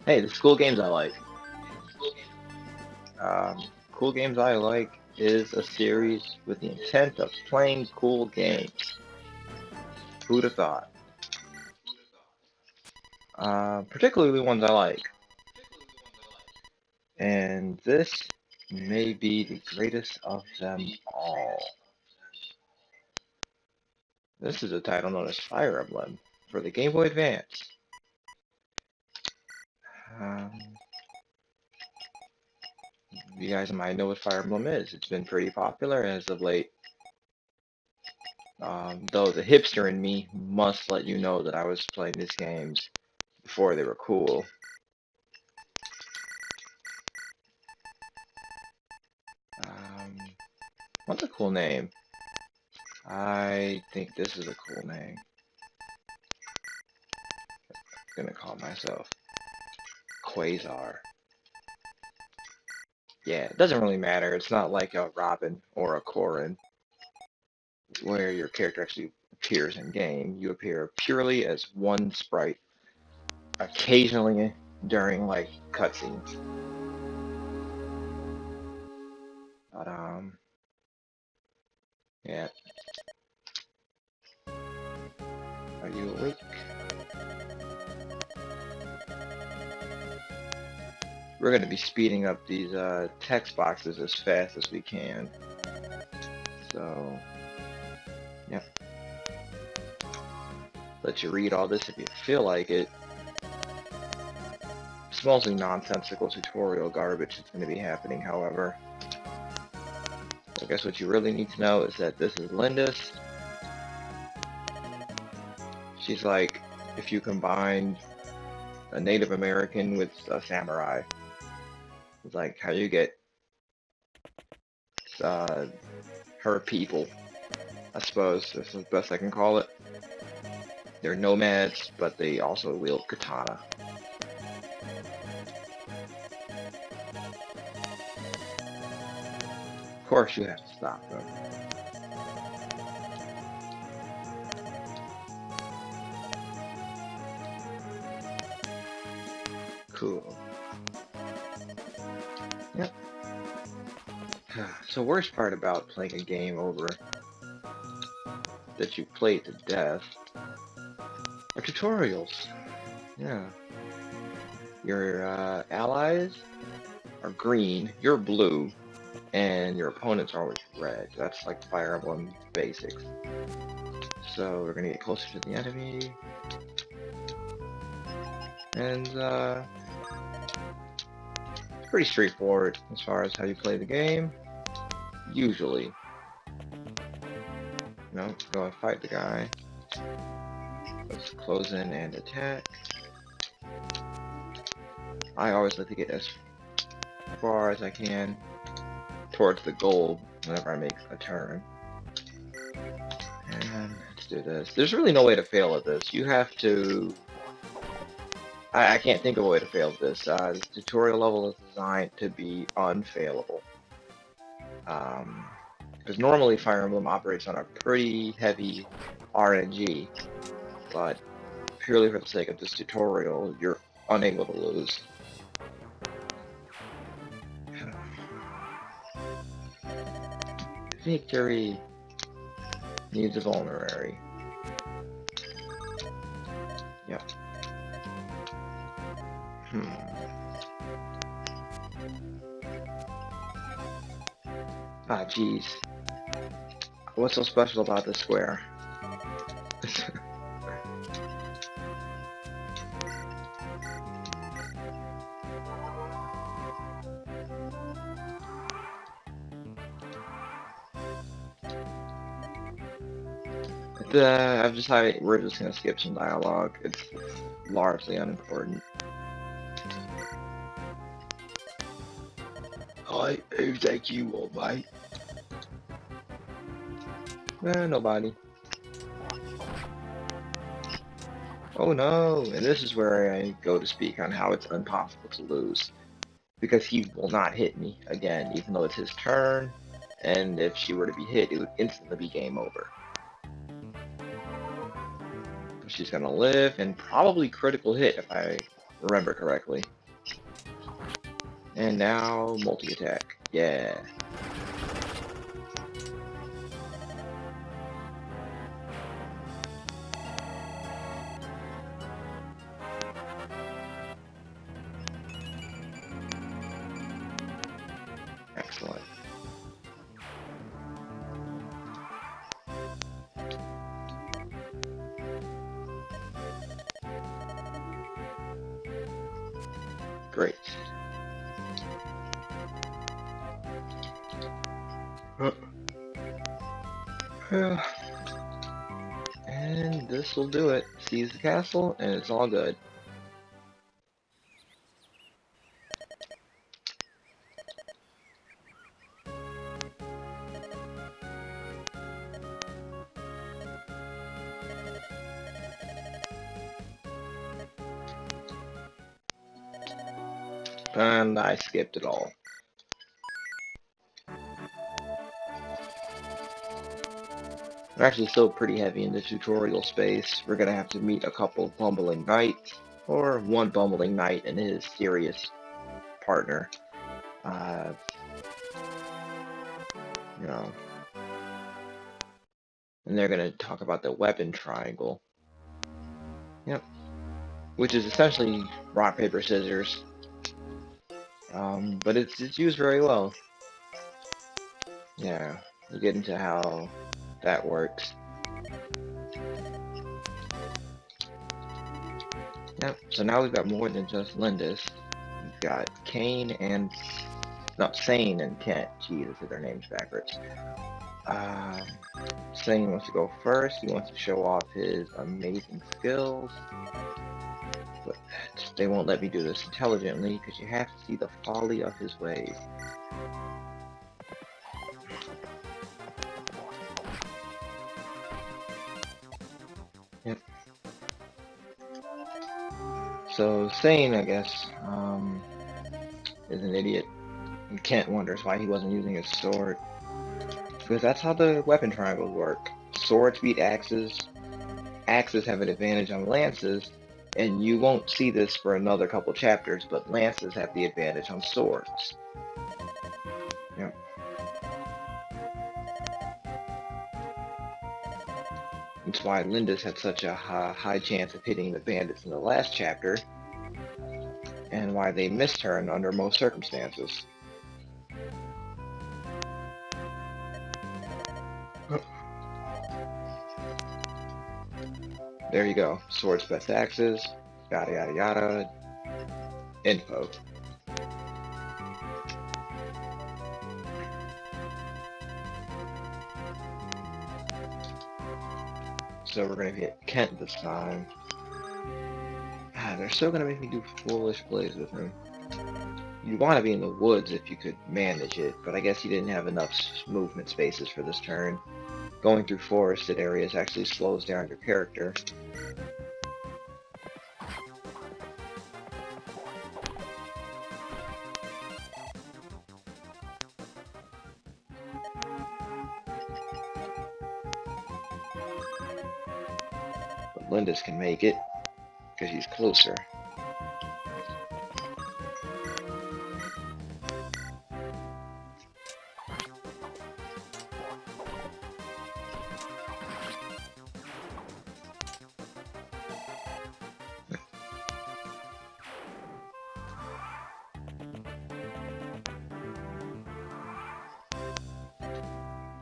Hey, the cool games I like. Cool games I like is a series with the intent of playing cool games. Who'd have thought? Particularly ones I like. And this may be the greatest of them all. This is a title known as Fire Emblem for the Game Boy Advance. Um, you guys might know what Fire Emblem is. It's been pretty popular as of late. Though the hipster in me must let you know that I was playing these games before they were cool. Um, what's a cool name? I think this is a cool name. I'm gonna call myself Quasar. Yeah, it doesn't really matter. It's not like a Robin or a Corrin, where your character actually appears in game. You appear purely as one sprite, occasionally during like cutscenes. But yeah. Are you awake? We're gonna be speeding up these text boxes as fast as we can. So, yeah. Let you read all this if you feel like it. It's mostly nonsensical tutorial garbage that's going to be happening, however. I guess what you really need to know is that this is Lindis. She's like if you combine a Native American with a samurai. It's like how you get uh, her people, I suppose. That's the best I can call it. They're nomads, but they also wield katana. Of course, you have to stop them. Cool. Yep. So worst part about playing a game over that you played to death are tutorials. Yeah. Your allies are green, you're blue, and your opponents are always red. That's like Fire Emblem basics. So we're gonna get closer to the enemy, and pretty straightforward as far as how you play the game. Usually, go and fight the guy. Let's close in and attack. I always like to get as far as I can towards the goal whenever I make a turn. And let's do this. There's really no way to fail at this. You have to. I can't think of a way to fail at this. This tutorial level is designed to be unfailable. Because normally Fire Emblem operates on a pretty heavy RNG, but purely for the sake of this tutorial, you're unable to lose. Victory needs a vulnerary. Yep. Ah, jeez. What's so special about this square? I've decided we're just gonna skip some dialogue. It's largely unimportant. Hi, who's that you want, mate? Nobody. Oh no, and this is where I go to speak on how it's impossible to lose. Because he will not hit me again, even though it's his turn, and if she were to be hit, it would instantly be game over. She's gonna live, and probably critical hit if I remember correctly. And now multi-attack. Yeah. Excellent. Great. And this will do it. Seize the castle, and it's all good. And I skipped it all. We're actually still pretty heavy in the tutorial space. We're gonna have to meet a couple bumbling knights, or one bumbling knight and his serious partner. Uh, you know, and they're gonna talk about the weapon triangle. Yep. Which is essentially rock, paper, scissors. But it's used very well. Yeah, we'll get into how that works. Yep, so now we've got more than just Lindis. We've got Kane and... No, Sane and Kent. Jesus, their names backwards. Um, Sane wants to go first. He wants to show off his amazing skills. But they won't let me do this intelligently because you have to see the folly of his ways. Yep. So Sane, I guess, is an idiot. And Kent wonders why he wasn't using his sword. Because that's how the weapon triangles work. Swords beat axes. Axes have an advantage on lances. And you won't see this for another couple chapters, but lances have the advantage on swords. Yep. That's why Lindis had such a high chance of hitting the bandits in the last chapter, and why they missed her under most circumstances. There you go. Swords best axes, yada yada yada. Info. So we're gonna get Kent this time. They're still gonna make me do foolish plays with him. You'd want to be in the woods if you could manage it, but I guess you didn't have enough movement spaces for this turn. Going through forested areas actually slows down your character. But Lindis can make it, because he's closer.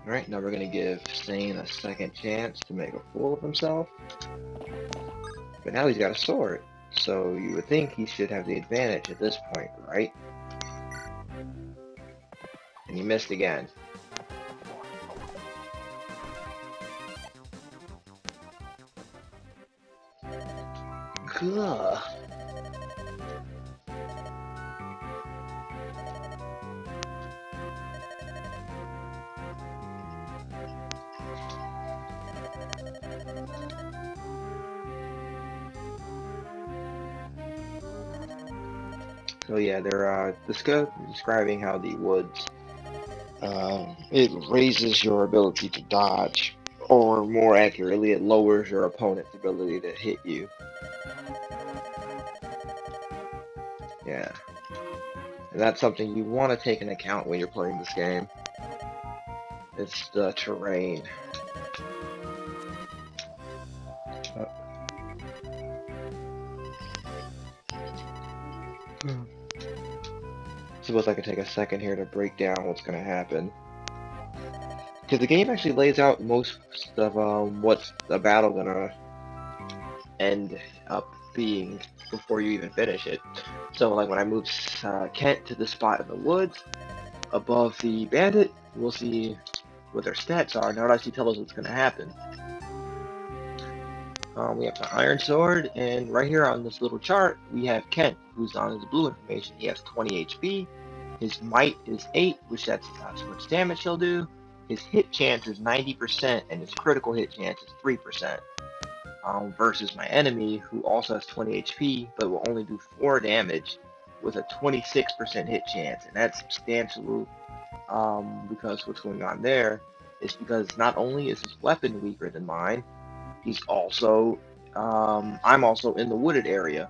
Alright, now we're going to give Sane a second chance to make a fool of himself. But now he's got a sword, so you would think he should have the advantage at this point, right? And he missed again. Gah. So yeah, they're describing how the woods, it raises your ability to dodge, or more accurately, it lowers your opponent's ability to hit you. Yeah. And that's something you want to take into account when you're playing this game. It's the terrain. Suppose I could take a second here to break down what's going to happen. Because the game actually lays out most of what's the battle going to end up being before you even finish it. So like when I move Kent to the spot in the woods above the bandit, we'll see what their stats are. Now it actually tells us what's going to happen. We have the Iron Sword, and right here on this little chart, we have Kent, who's on his blue information. He has 20 HP. His might is 8, which that's how much damage he'll do. His hit chance is 90%, and his critical hit chance is 3%. Versus my enemy, who also has 20 HP, but will only do 4 damage with a 26% hit chance. And that's substantial, because what's going on there is because not only is his weapon weaker than mine, he's also, I'm also in the wooded area,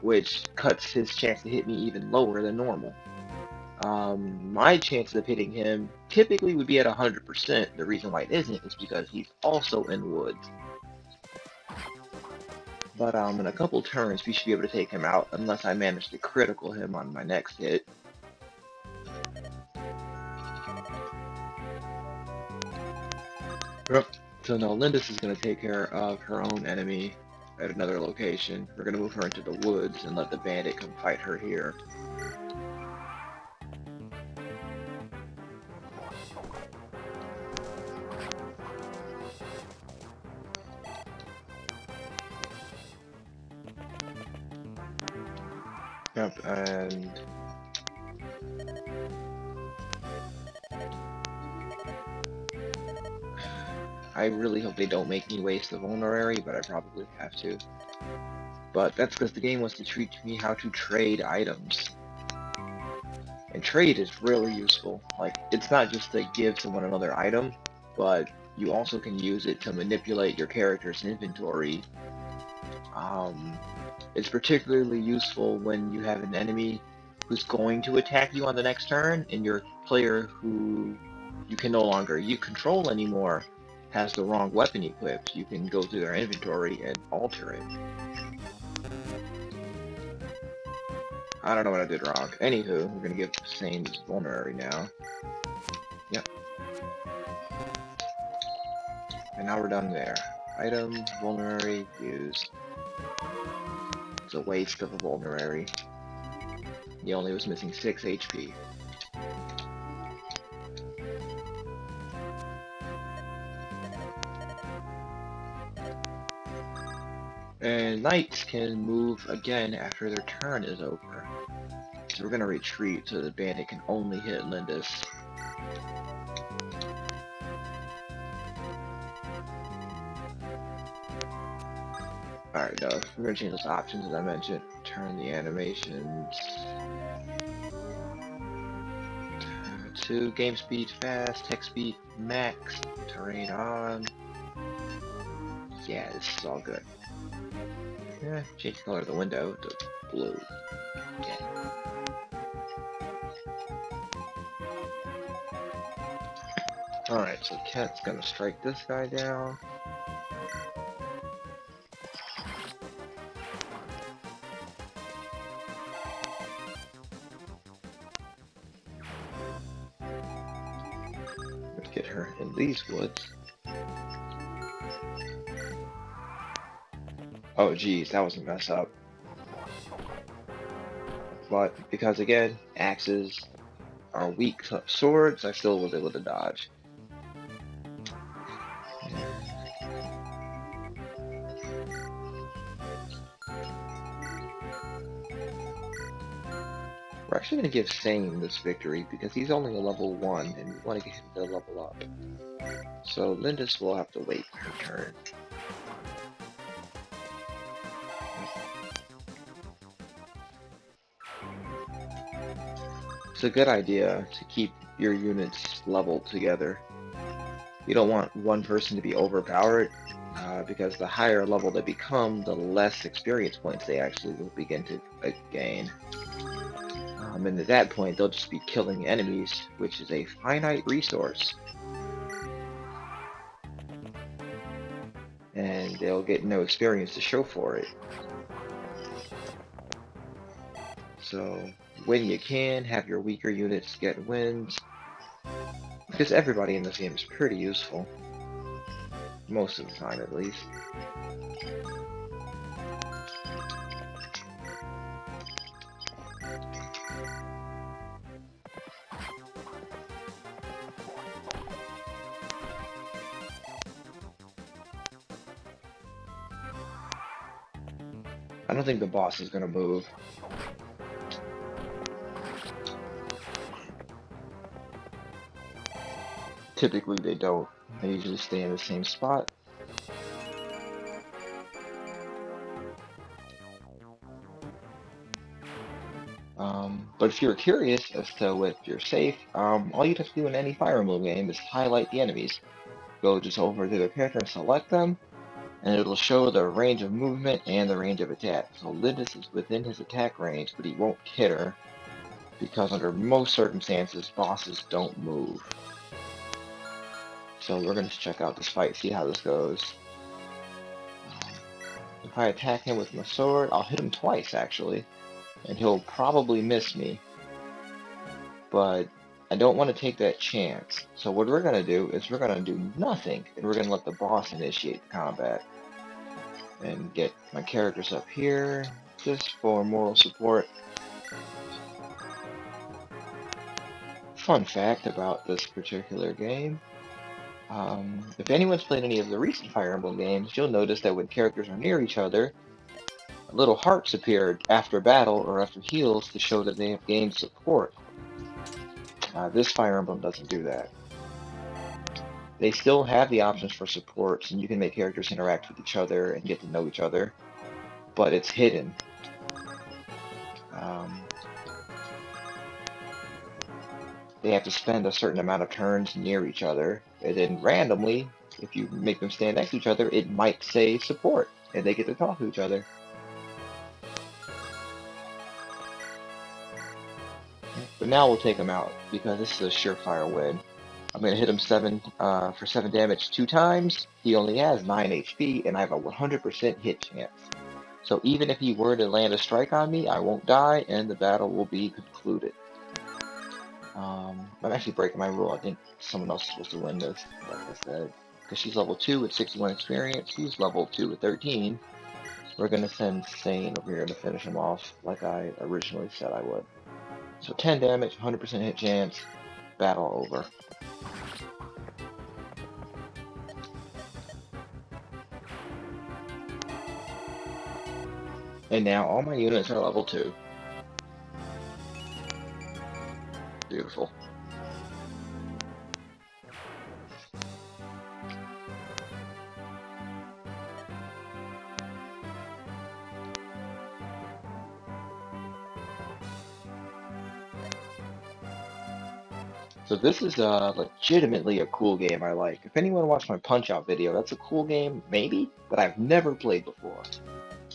which cuts his chance to hit me even lower than normal. My chances of hitting him typically would be at 100%. The reason why it isn't is because he's also in woods. But in a couple turns, we should be able to take him out unless I manage to critical him on my next hit. Yep. So now Lindis is going to take care of her own enemy at another location. We're going to move her into the woods and let the bandit come fight her here. Yep, and I really hope they don't make me waste the vulnerary, but I probably have to. But that's because the game wants to teach me how to trade items. And trade is really useful. Like, it's not just to give someone another item, but you also can use it to manipulate your character's inventory. It's particularly useful when you have an enemy who's going to attack you on the next turn, and your player who you can no longer control anymore has the wrong weapon equipped. You can go through their inventory and alter it. I don't know what I did wrong. Anywho, we're gonna give Sane this vulnerary now. Yep. And now we're done there. Item, vulnerary, used. It's a waste of a vulnerary. He only was missing 6 HP. And knights can move again after their turn is over. So we're gonna retreat so the bandit can only hit Lindis. Alright, we're gonna change those options as I mentioned. Turn the animations to game speed fast, text speed max, terrain on. Yeah, this is all good. Yeah, change the color of the window to blue. Yeah. Alright, so Cat's gonna strike this guy down. Let's get her in these woods. Oh geez, that was a mess up. But because again, axes are weak to swords, I still was able to dodge. We're actually going to give Sane this victory because he's only a level 1 and we want to get him to level up. So Lindis will have to wait her turn. It's a good idea to keep your units leveled together. You don't want one person to be overpowered, because the higher level they become, the less experience points they actually will begin to gain. And at that point, they'll just be killing enemies, which is a finite resource. And they'll get no experience to show for it. So, when you can, have your weaker units get wins. Because everybody in this game is pretty useful. Most of the time, at least. I don't think the boss is going to move. Typically they don't. They usually stay in the same spot. But if you're curious as to if you're safe, all you'd have to do in any Fire Emblem game is highlight the enemies. Go just over to the character and select them, and it'll show the range of movement and the range of attack. So Linus is within his attack range, but he won't hit her, because under most circumstances, bosses don't move. So we're going to check out this fight, see how this goes. If I attack him with my sword, I'll hit him twice, actually. And he'll probably miss me. But I don't want to take that chance. So what we're going to do is we're going to do nothing, and we're going to let the boss initiate the combat. And get my characters up here, just for moral support. Fun fact about this particular game. If anyone's played any of the recent Fire Emblem games, you'll notice that when characters are near each other, little hearts appear after battle or after heals to show that they have gained support. This Fire Emblem doesn't do that. They still have the options for supports, and you can make characters interact with each other and get to know each other, but it's hidden. They have to spend a certain amount of turns near each other, and then randomly, if you make them stand next to each other, it might say support, and they get to talk to each other. But now we'll take him out, because this is a surefire win. I'm going to hit him for 7 damage 2 times. He only has 9 HP, and I have a 100% hit chance. So even if he were to land a strike on me, I won't die, and the battle will be concluded. I'm actually breaking my rule. I think someone else is supposed to win this, like I said. Because she's level 2 with 61 experience. He's level 2 with 13. We're going to send Sane over here to finish him off, like I originally said I would. So 10 damage, 100% hit chance, battle over. And now all my units are level 2. Beautiful. So this is legitimately a cool game I like. If anyone watched my Punch-Out video, that's a cool game, maybe, but I've never played before.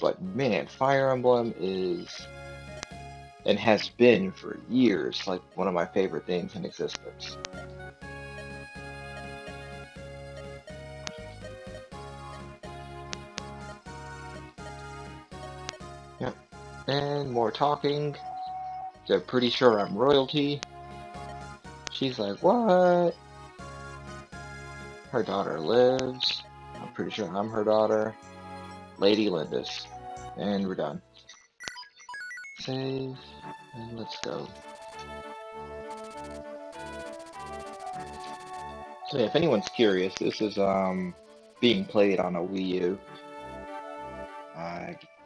But man, Fire Emblem is, and has been for years, like one of my favorite things in existence. Yep, and more talking. They're pretty sure I'm royalty. She's like, what? Her daughter lives. I'm pretty sure I'm her daughter. Lady Lindis. And we're done. Save. And let's go. So yeah, if anyone's curious, this is being played on a Wii U.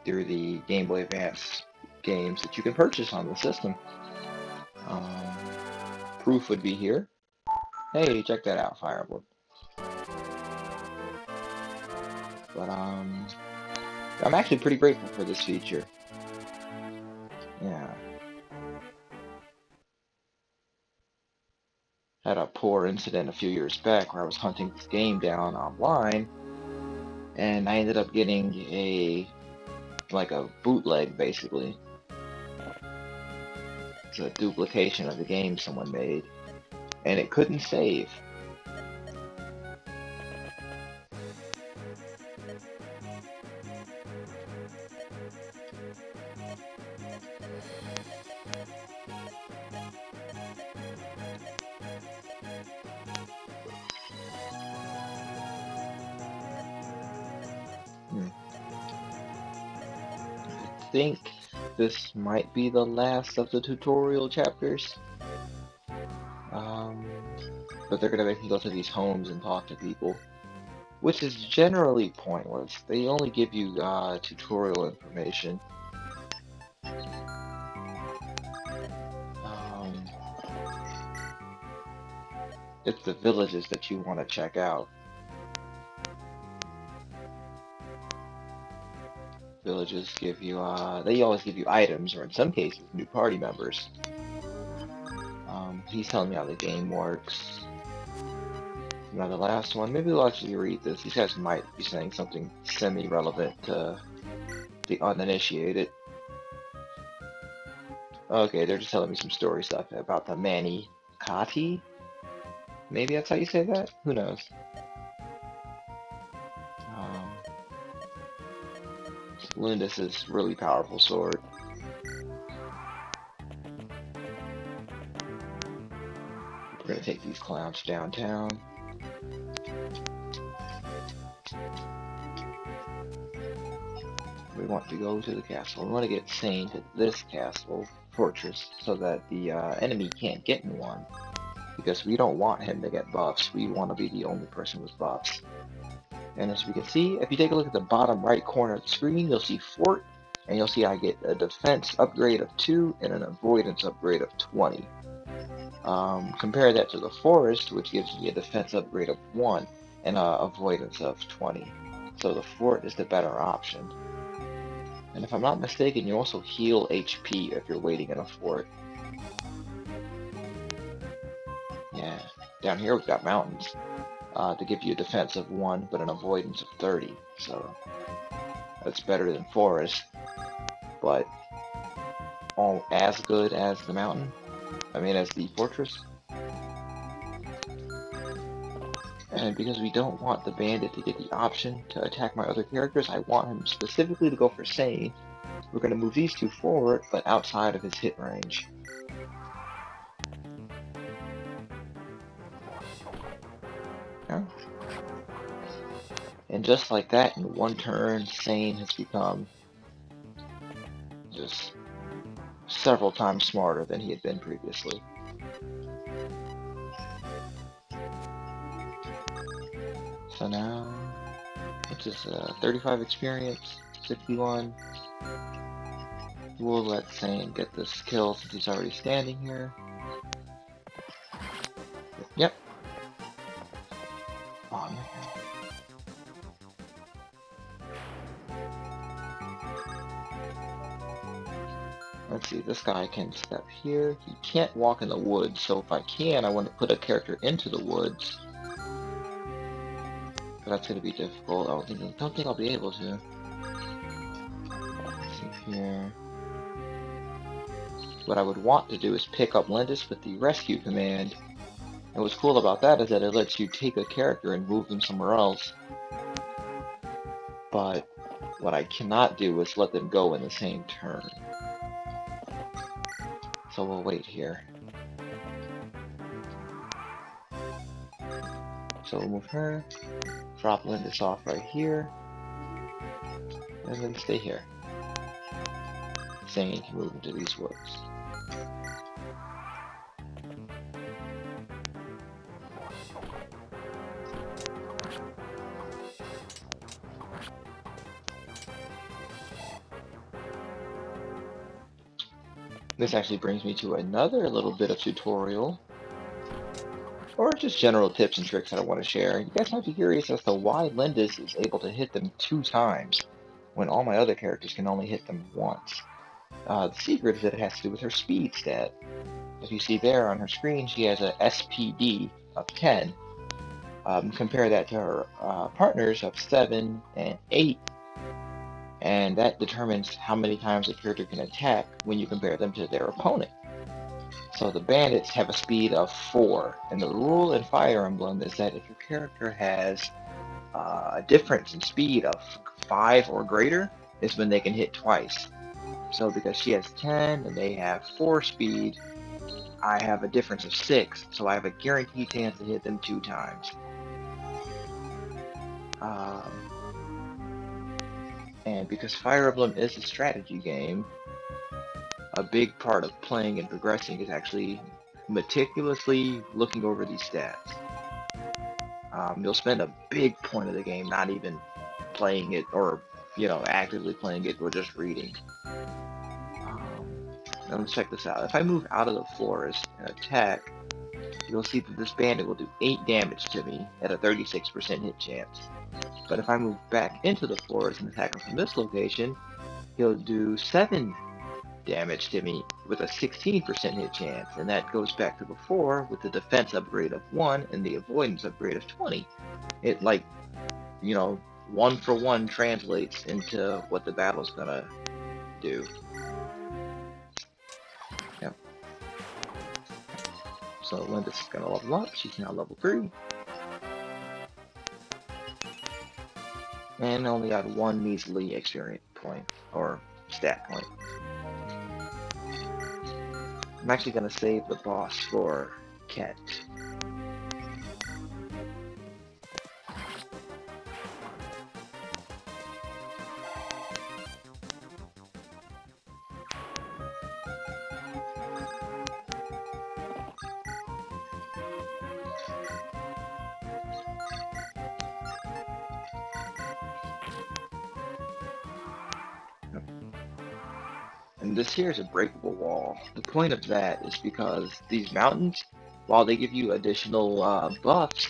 Through the Game Boy Advance games that you can purchase on the system. Proof would be here. Hey, check that out, Fire Emblem. But I'm actually pretty grateful for this feature. Yeah. Had a poor incident a few years back where I was hunting this game down online, and I ended up getting a bootleg, basically. It's a duplication of the game someone made, and it couldn't save. I think this might be the last of the tutorial chapters. But they're gonna make me go to these homes and talk to people, which is generally pointless. They only give you tutorial information. It's the villages that you want to check out. Villages give you, they always give you items, or in some cases, new party members. He's telling me how the game works. Now the last one, maybe we'll actually read this. These guys might be saying something semi-relevant to the uninitiated. Okay, they're just telling me some story stuff about the Mani Kati. Maybe that's how you say that? Who knows? Lindis' really powerful sword. We're gonna take these clowns downtown. We want to go to the castle. We want to get Sane to this castle fortress so that the enemy can't get in one. Because we don't want him to get buffs. We want to be the only person with buffs. And as we can see, if you take a look at the bottom right corner of the screen, you'll see Fort, and you'll see I get a defense upgrade of 2 and an avoidance upgrade of 20. Compare that to the Forest, which gives me a defense upgrade of 1 and an avoidance of 20. So the Fort is the better option. And if I'm not mistaken, you also heal HP if you're waiting in a fort. Yeah, down here we've got mountains to give you a defense of 1 but an avoidance of 30. So that's better than Forest, but all as good as the mountain. I mean, as the fortress. And because we don't want the bandit to get the option to attack my other characters, I want him specifically to go for Sane. We're going to move these two forward, but outside of his hit range. Yeah. And just like that, in one turn, Sane has become just several times smarter than he had been previously. So now, which is 35 experience, 61. We'll let Sane get this kill since he's already standing here. Yep. Oh man. Let's see, this guy can step here. He can't walk in the woods, so if I can, I want to put a character into the woods. But that's going to be difficult. I don't think I'll be able to. Let's see here. What I would want to do is pick up Lindis with the rescue command. And what's cool about that is that it lets you take a character and move them somewhere else. But what I cannot do is let them go in the same turn. So we'll wait here. So we'll move her, drop Lindis off right here, and then stay here. Sane can move into these woods. This actually brings me to another little bit of tutorial, or just general tips and tricks that I want to share. You guys might be curious as to why Lindis is able to hit them 2 times, when all my other characters can only hit them once. The secret is that it has to do with her speed stat. If you see there on her screen, she has a SPD of 10. Compare that to her partners of 7 and 8. And that determines how many times a character can attack when you compare them to their opponent. So the bandits have a speed of 4, and the rule in Fire Emblem is that if your character has a difference in speed of 5 or greater, is when they can hit twice. So because she has 10 and they have 4 speed, I have a difference of 6, so I have a guaranteed chance to hit them 2 times. And because Fire Emblem is a strategy game, a big part of playing and progressing is actually meticulously looking over these stats. You'll spend a big point of the game not even playing it or, actively playing it or just reading. Now let's check this out. If I move out of the forest and attack, you'll see that this bandit will do 8 damage to me at a 36% hit chance. But if I move back into the forest and attack him from this location, he'll do 7 damage to me with a 16% hit chance, and that goes back to before with the defense upgrade of 1 and the avoidance upgrade of 20. It, like, 1 for 1 translates into what the battle's gonna do. Yep. So Linda's is gonna level up. She's now level 3. And only got 1 measly experience point, or stat point. I'm actually gonna save the boss for Ket. And this here is a breakable wall. The point of that is because these mountains, while they give you additional buffs,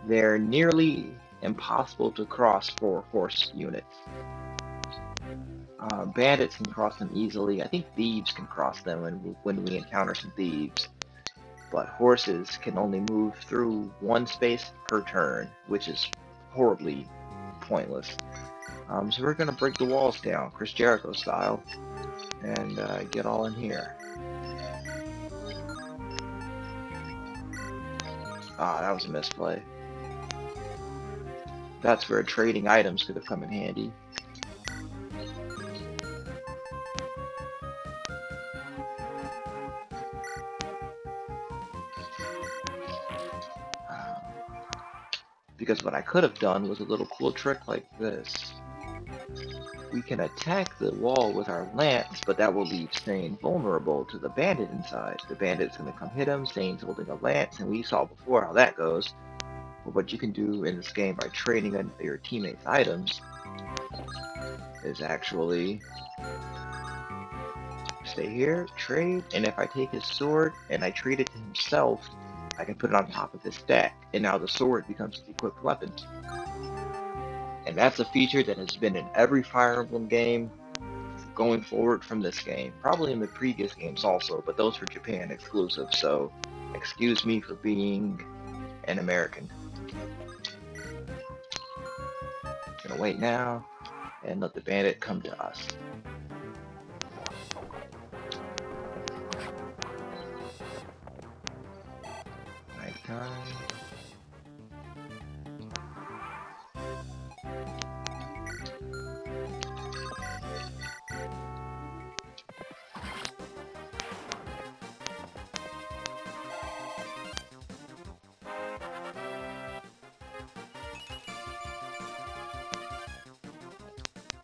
they're nearly impossible to cross for horse units. Bandits can cross them easily. I think thieves can cross them when we encounter some thieves. But horses can only move through 1 space per turn, which is horribly pointless. So we're going to break the walls down, Chris Jericho style, and get all in here. Ah, that was a misplay. That's where trading items could have come in handy. Because what I could have done was a little cool trick like this. We can attack the wall with our lance, but that will leave Sane vulnerable to the bandit inside. The bandit's going to come hit him, Sane's holding a lance, and we saw before how that goes. But what you can do in this game by trading your teammates' items is actually stay here, trade, and if I take his sword and I trade it to himself, I can put it on top of his stack, and now the sword becomes his equipped weapon. And that's a feature that has been in every Fire Emblem game going forward from this game. Probably in the previous games also, but those were Japan exclusive, so excuse me for being an American. Gonna wait now and let the bandit come to us. Nighttime.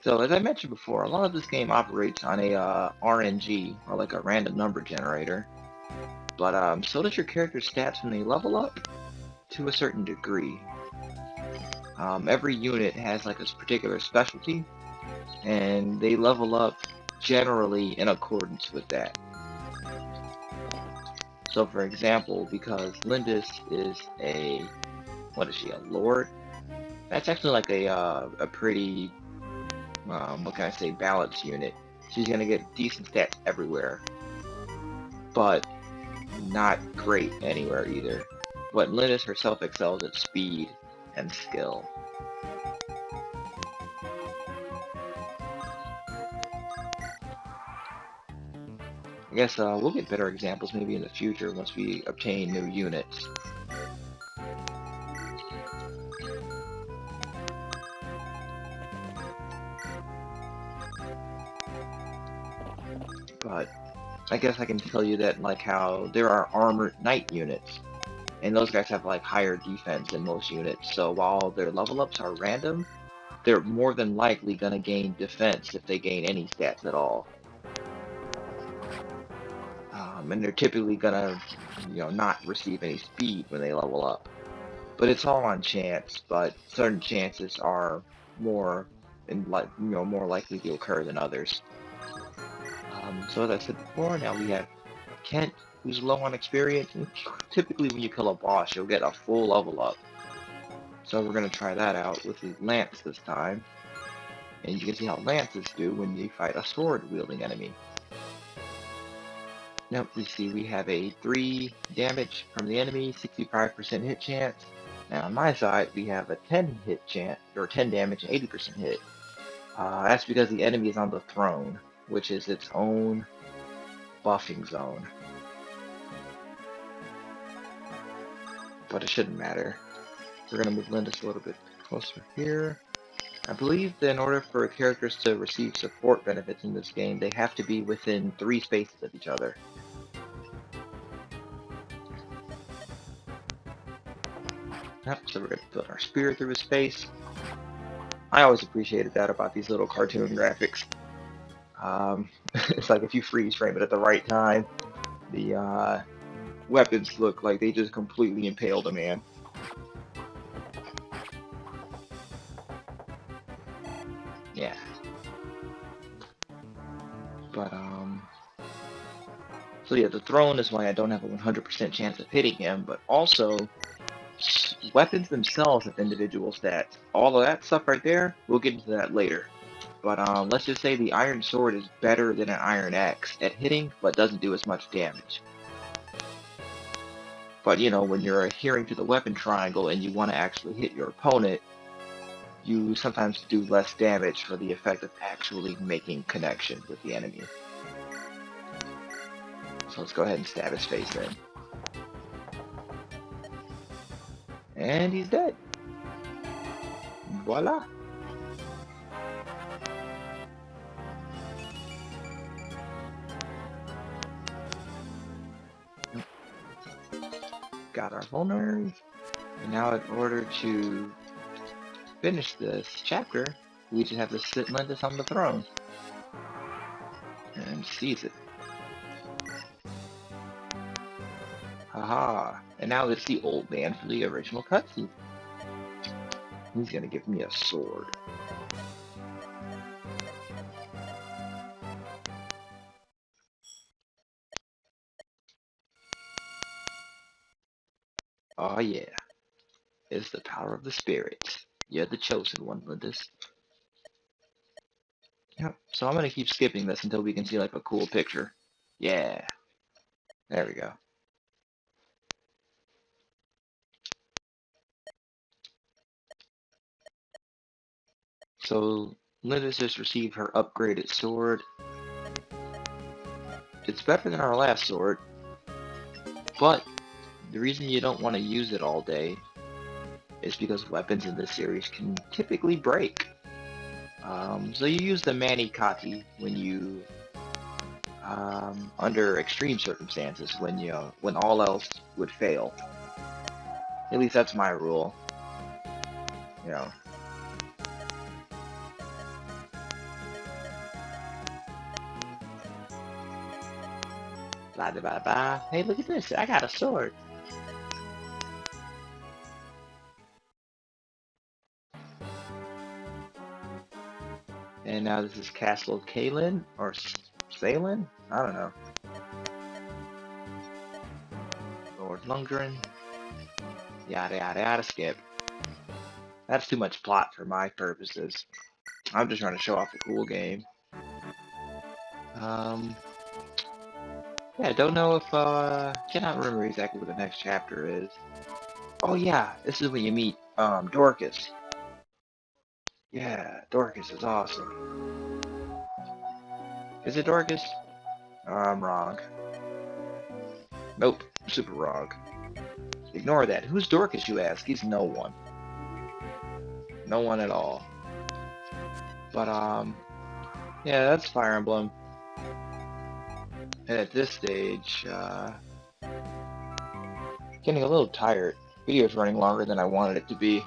So as I mentioned before, a lot of this game operates on a RNG, or like a random number generator. But so does your character's stats when they level up, to a certain degree. Every unit has like a particular specialty, and they level up generally in accordance with that. So for example, because Lindis is what is she, a lord? That's actually like a pretty, what can I say, balanced unit. She's gonna get decent stats everywhere, but not great anywhere either. But Lindis herself excels at speed and skill. I guess we'll get better examples maybe in the future once we obtain new units. But I guess I can tell you that like how there are armored knight units, and those guys have like higher defense than most units. So while their level ups are random, they're more than likely gonna gain defense if they gain any stats at all. And they're typically gonna, not receive any speed when they level up. But it's all on chance. But certain chances are more more likely to occur than others. So as I said before, now we have Kent, who's low on experience, and typically when you kill a boss, you'll get a full level up. So we're gonna try that out with the Lance this time, and you can see how Lances do when you fight a sword-wielding enemy. Now we see we have a 3 damage from the enemy, 65% hit chance. Now on my side, we have a 10 hit chance, or 10 damage, 80% hit. That's because the enemy is on the throne, which is its own buffing zone. But it shouldn't matter. We're going to move Lindis a little bit closer here. I believe that in order for characters to receive support benefits in this game, they have to be within 3 spaces of each other. Yep, so we're going to put our spear through his face. I always appreciated that about these little cartoon graphics. It's like if you freeze frame it at the right time, the weapons look like they just completely impaled a man. Yeah. But, so yeah, the throne is why I don't have a 100% chance of hitting him, but also, weapons themselves have individual stats. All of that stuff right there, we'll get into that later. But let's just say the Iron Sword is better than an Iron Axe at hitting, but doesn't do as much damage. But when you're adhering to the weapon triangle and you want to actually hit your opponent, you sometimes do less damage for the effect of actually making connection with the enemy. So let's go ahead and stab his face in. And he's dead. Voila. Got our vulneraries. And now in order to finish this chapter, we just have to sit Lindis on the throne. And seize it. Haha. And now it's the old man from the original cutscene. He's gonna give me a sword. Oh yeah. It's the power of the spirits. You're the chosen one, Lindis. Yep. So I'm gonna keep skipping this until we can see like a cool picture. Yeah. There we go. So Lindis just received her upgraded sword. It's better than our last sword, but the reason you don't want to use it all day is because weapons in this series can typically break. So you use the Mani Kati when you, under extreme circumstances, when all else would fail. At least that's my rule. You know. Blah blah blah blah. Hey, look at this! I got a sword. And now this is Castle Kalen or Salin? I don't know. Lord Lundgren. Yada yada yada. Skip. That's too much plot for my purposes. I'm just trying to show off a cool game. Yeah, I don't know if, cannot remember exactly what the next chapter is. Oh yeah, this is when you meet, Dorcas. Yeah, Dorcas is awesome. Is it Dorcas? I'm wrong. Nope, super wrong. Ignore that. Who's Dorcas, you ask? He's no one. No one at all. But, yeah, that's Fire Emblem. And at this stage, getting a little tired. Video's running longer than I wanted it to be.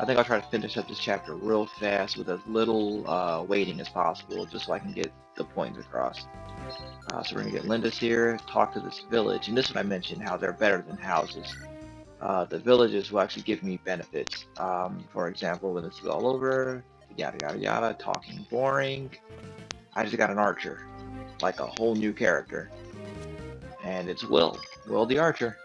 I think I'll try to finish up this chapter real fast with as little waiting as possible, just so I can get the points across. So we're gonna get Linda's here, talk to this village, and this is what I mentioned, how they're better than houses. The villages will actually give me benefits. For example, when this is all over, yada yada yada, talking boring, I just got an archer, like a whole new character. And it's Will the archer.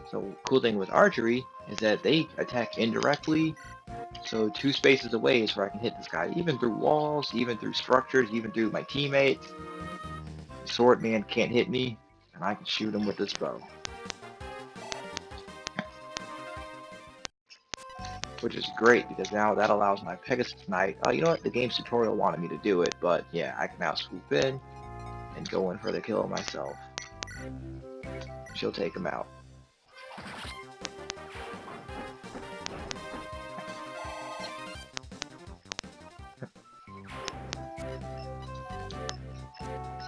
So cool thing with archery is that they attack indirectly, so 2 spaces away is where I can hit this guy, even through walls, even through structures, even through my teammates. The sword man can't hit me, and I can shoot him with this bow. Which is great, because now that allows my Pegasus Knight, you know what, the game's tutorial wanted me to do it, but yeah, I can now swoop in and go in for the kill myself. She'll take him out.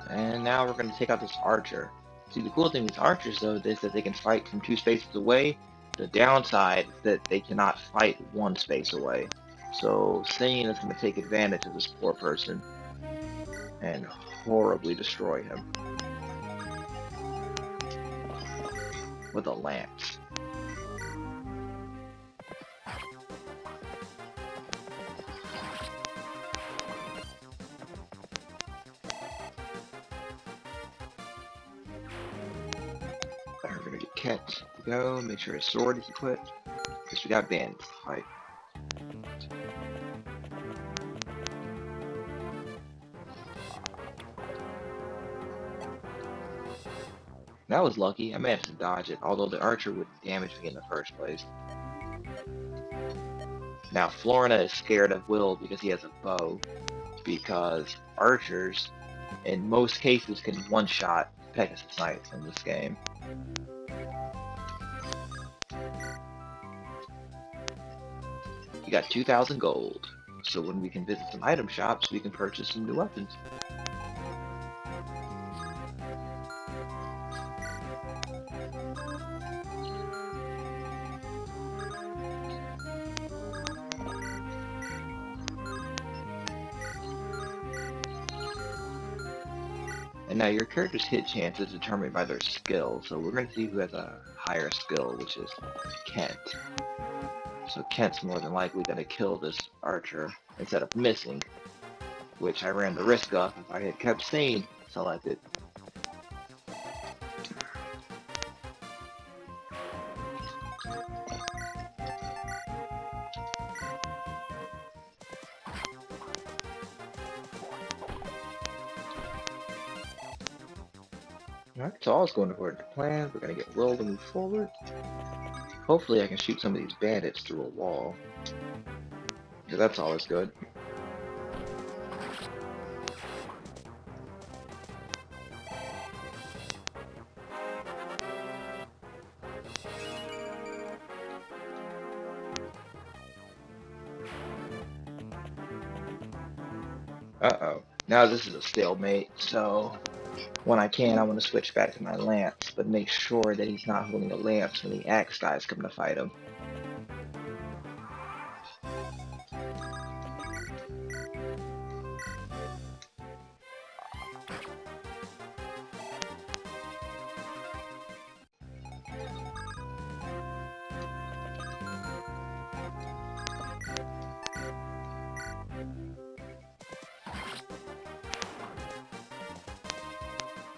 And now we're going to take out this archer. See, the cool thing with archers, though, is that they can fight from 2 spaces away. The downside is that they cannot fight 1 space away. So Sane is going to take advantage of this poor person and horribly destroy him with a lance. We're going to get Ket to go, make sure his sword is equipped, because we got bandits to fight. That was lucky. I managed to dodge it, although the archer would damage me in the first place. Now, Florina is scared of Will because he has a bow, because archers, in most cases, can one-shot Pegasus Knights in this game. You got 2,000 gold, so when we can visit some item shops, we can purchase some new weapons. And now your character's hit chance is determined by their skill, so we're going to see who has a higher skill, which is Kent. So Kent's more than likely going to kill this archer instead of missing, which I ran the risk of if I had kept Sane selected. Alright, so all's going according to plan. We're going to get Will to move forward. Hopefully I can shoot some of these bandits through a wall. Because that's always good. Uh-oh. Now this is a stalemate, so when I can, I want to switch back to my lance, but make sure that he's not holding a lance when the axe guys come to fight him.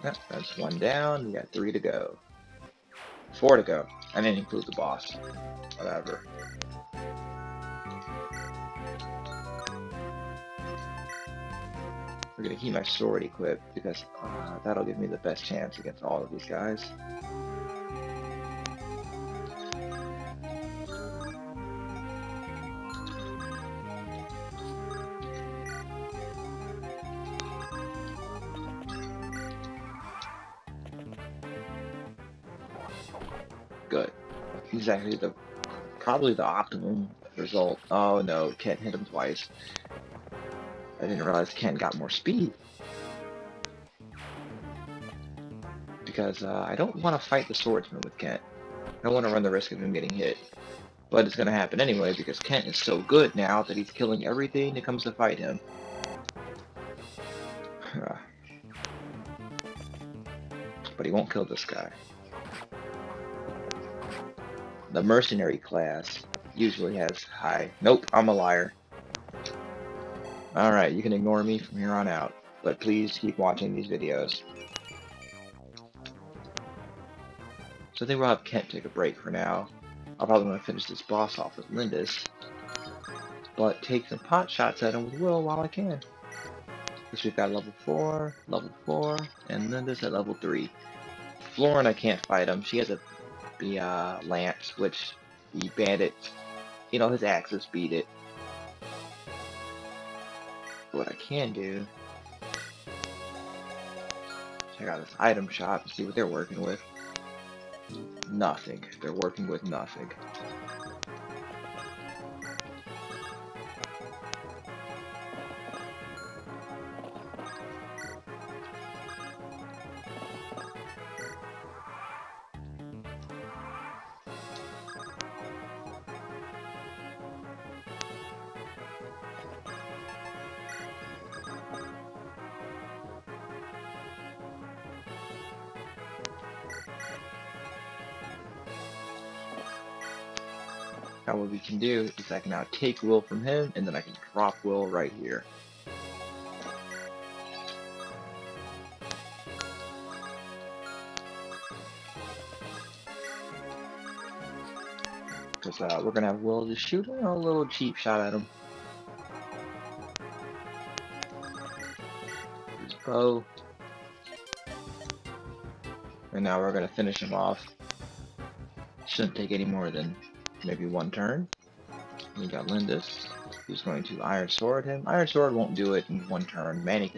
Yep, that's 1 down. We got 3 to go. 4 to go. I didn't include the boss. Whatever. We're gonna keep my sword equipped because that'll give me the best chance against all of these guys. exactly probably the optimum result. Oh no, Kent hit him twice. I didn't realize Kent got more speed because I don't want to fight the swordsman with Kent. I don't want to run the risk of him getting hit. But it's going to happen anyway because Kent is so good now that he's killing everything that comes to fight him. But he won't kill this guy. The mercenary class usually has high... Nope, I'm a liar. Alright, you can ignore me from here on out. But please keep watching these videos. So I think we'll have Kent take a break for now. I'll probably want to finish this boss off with Lindis. But take some pot shots at him with Will while I can. Because we've got level 4, and Lindis at level 3. Florin, I can't fight him. She has the lance, which the bandit, his axes beat it. What I can do, check out this item shop and see what they're working with. Nothing. They're working with nothing. Now what we can do is I can now take Will from him, and then I can drop Will right here. Because we're going to have Will just shoot a little cheap shot at him. His bow. And now we're going to finish him off. Shouldn't take any more than maybe one turn. We got Lindis, who's going to Iron Sword him. Iron Sword won't do it in one turn. Mani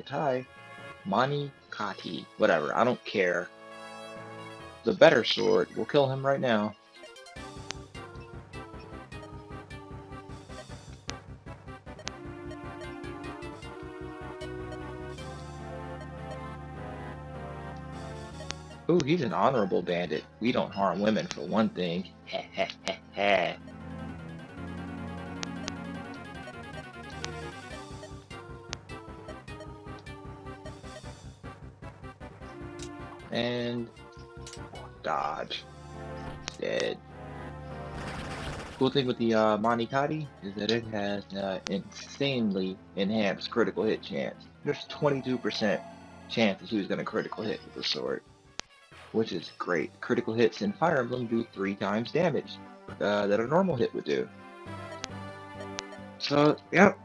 Kati, whatever, I don't care. The better sword will kill him right now. Ooh, he's an honorable bandit. We don't harm women for one thing. Heh heh heh heh. And dodge. Dead. Cool thing with the Manikati is that it has insanely enhanced critical hit chance. There's 22% chance that he was going to critical hit with the sword, which is great. Critical hits in Fire Emblem do 3 times damage that a normal hit would do. So, yep.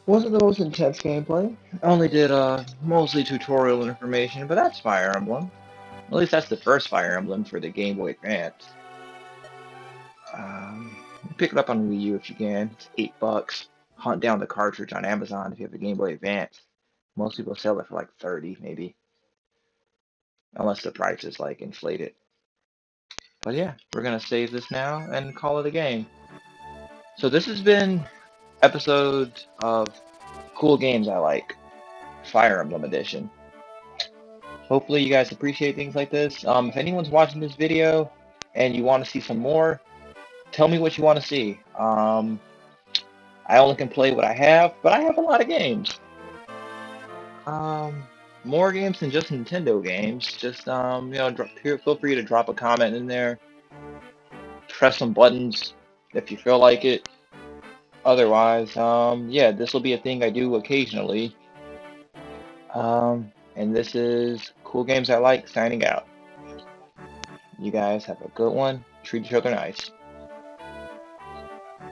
Wasn't the most intense gameplay. I only did mostly tutorial information, but that's Fire Emblem. At least that's the first Fire Emblem for the Game Boy Advance. Pick it up on Wii U if you can. It's $8. Hunt down the cartridge on Amazon if you have a Game Boy Advance. Most people sell it for like 30, maybe. Unless the price is like inflated. But yeah, we're gonna save this now and call it a game. So this has been episode of Cool Games I Like, Fire Emblem Edition. Hopefully you guys appreciate things like this. If anyone's watching this video and you want to see some more, tell me what you want to see. I only can play what I have, but I have a lot of games. More games than just Nintendo games. Just feel free to drop a comment in there. Press some buttons if you feel like it. Otherwise, yeah, this will be a thing I do occasionally. And this is Cool Games I Like signing out. You guys have a good one. Treat each other nice.